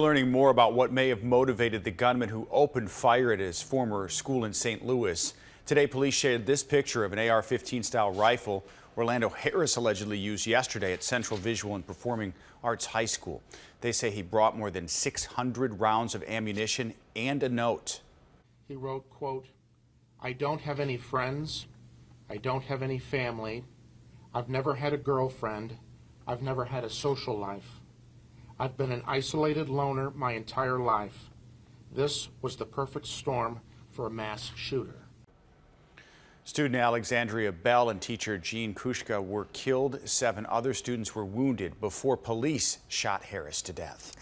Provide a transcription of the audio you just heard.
Learning more about what may have motivated the gunman who opened fire at his former school in St. Louis. Today, police shared this picture of an AR-15-style rifle Orlando Harris allegedly used yesterday at Central Visual and Performing Arts High School. They say he brought more than 600 rounds of ammunition and a note. He wrote, quote, "I don't have any friends. I don't have any family. I've never had a girlfriend. I've never had a social life. I've been an isolated loner my entire life. This was the perfect storm for a mass shooter." Student Alexandria Bell and teacher Jean Kushka were killed. 7 other students were wounded before police shot Harris to death.